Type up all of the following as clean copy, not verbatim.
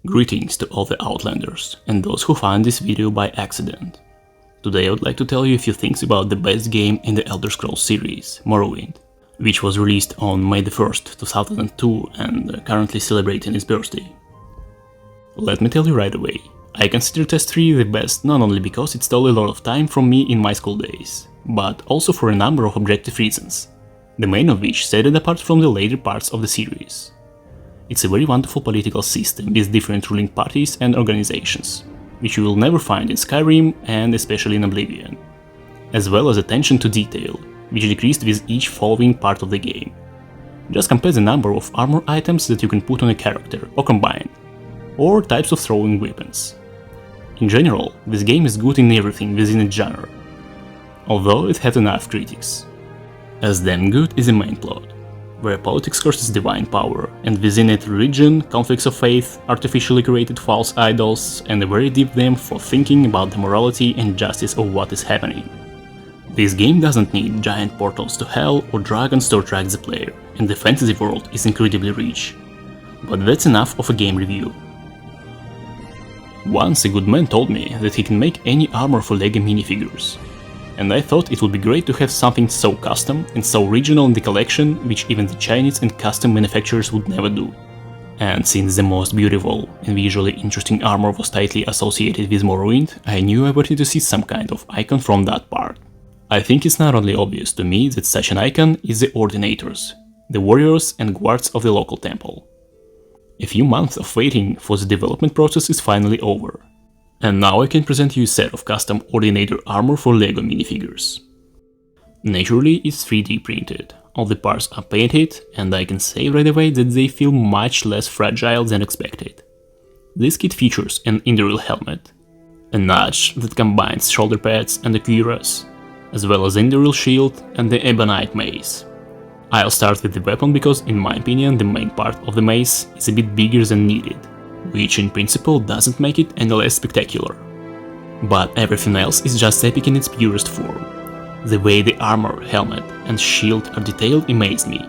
Greetings to all the Outlanders and those who found this video by accident. Today I would like to tell you a few things about the best game in the Elder Scrolls series, Morrowind, which was released on May 1st, 2002 and currently celebrating its birthday. Let me tell you right away, I consider Test 3 the best not only because it stole a lot of time from me in my school days, but also for a number of objective reasons, the main of which set it apart from the later parts of the series. It's a very wonderful political system with different ruling parties and organizations, which you will never find in Skyrim and especially in Oblivion, as well as attention to detail, which decreased with each following part of the game. Just compare the number of armor items that you can put on a character or combine, or types of throwing weapons. In general, this game is good in everything within its genre, although it had enough critics. As damn good is the main plot, where politics curses divine power, and within it religion, conflicts of faith, artificially created false idols, and a very deep depth for thinking about the morality and justice of what is happening. This game doesn't need giant portals to hell or dragons to attract the player, and the fantasy world is incredibly rich. But that's enough of a game review. Once a good man told me that he can make any armor for LEGO minifigures, and I thought it would be great to have something so custom and so original in the collection, which even the Chinese and custom manufacturers would never do. And since the most beautiful and visually interesting armor was tightly associated with Morrowind, I knew I wanted to see some kind of icon from that part. I think it's not only obvious to me that such an icon is the Ordinators, the warriors and guards of the local temple. A few months of waiting for the development process is finally over. And now I can present you a set of custom Ordinator armor for LEGO minifigures. Naturally, it's 3D printed, all the parts are painted, and I can say right away that they feel much less fragile than expected. This kit features an Induril helmet, a notch that combines shoulder pads and a cuirass, as well as Induril shield and the Ebonite mace. I'll start with the weapon because, in my opinion, the main part of the mace is a bit bigger than needed, which in principle doesn't make it any less spectacular. But everything else is just epic in its purest form. The way the armor, helmet and shield are detailed amazed me.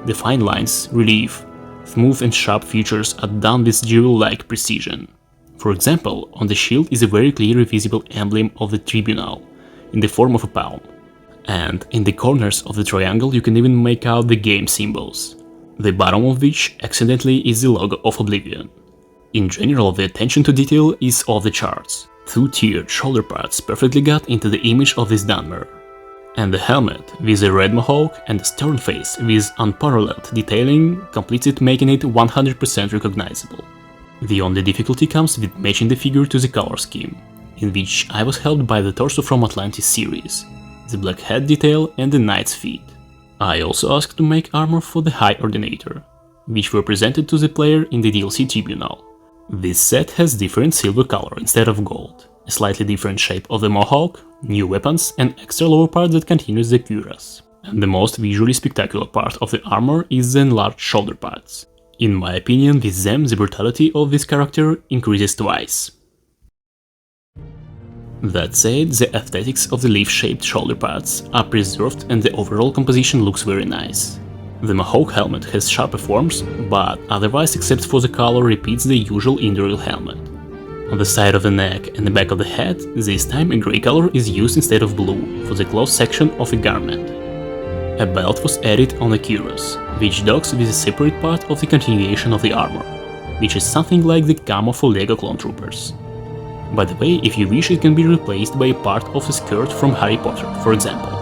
The fine lines, relief, smooth and sharp features are done with jewel-like precision. For example, on the shield is a very clearly visible emblem of the tribunal, in the form of a palm. And in the corners of the triangle you can even make out the game symbols, the bottom of which accidentally is the logo of Oblivion. In general, the attention to detail is off the charts. Two-tiered shoulder pads perfectly got into the image of this Dunmer. And the helmet, with a red mohawk and a stern face with unparalleled detailing, completes it, making it 100% recognizable. The only difficulty comes with matching the figure to the color scheme, in which I was helped by the torso from Atlantis series, the black head detail and the knight's feet. I also asked to make armor for the High Ordinator, which were presented to the player in the DLC Tribunal. This set has different silver color instead of gold, a slightly different shape of the mohawk, new weapons and extra lower part that continues the cuirass. And the most visually spectacular part of the armor is the enlarged shoulder pads. In my opinion, with them the brutality of this character increases twice. That said, the aesthetics of the leaf-shaped shoulder pads are preserved and the overall composition looks very nice. The Mohawk helmet has sharper forms, but otherwise except for the color repeats the usual Induril helmet. On the side of the neck and the back of the head, this time a grey color is used instead of blue for the close section of a garment. A belt was added on the cuirass, which docks with a separate part of the continuation of the armor, which is something like the camo for LEGO clone troopers. By the way, if you wish, it can be replaced by a part of a skirt from Harry Potter, for example.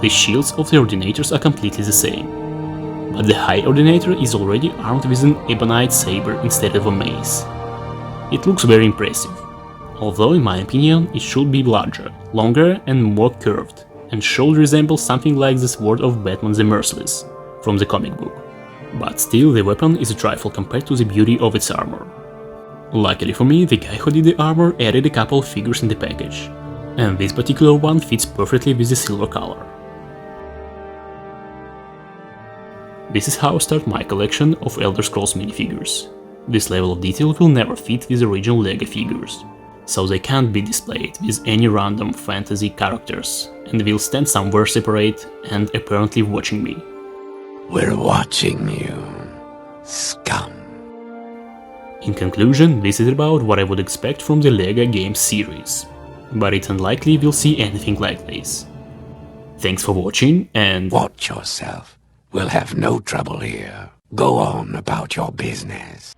The shields of the Ordinators are completely the same, but the High Ordinator is already armed with an Ebonite saber instead of a mace. It looks very impressive, although in my opinion it should be larger, longer and more curved, and should resemble something like the sword of Batman the Merciless from the comic book. But still, the weapon is a trifle compared to the beauty of its armor. Luckily for me, the guy who did the armor added a couple of figures in the package, and this particular one fits perfectly with the silver color. This is how I start my collection of Elder Scrolls minifigures. This level of detail will never fit with original LEGO figures, so they can't be displayed with any random fantasy characters, and will stand somewhere separate and apparently watching me. We're watching you, scum. In conclusion, this is about what I would expect from the LEGO game series, but it's unlikely we'll see anything like this. Thanks for watching, and watch yourself. We'll have no trouble here. Go on about your business.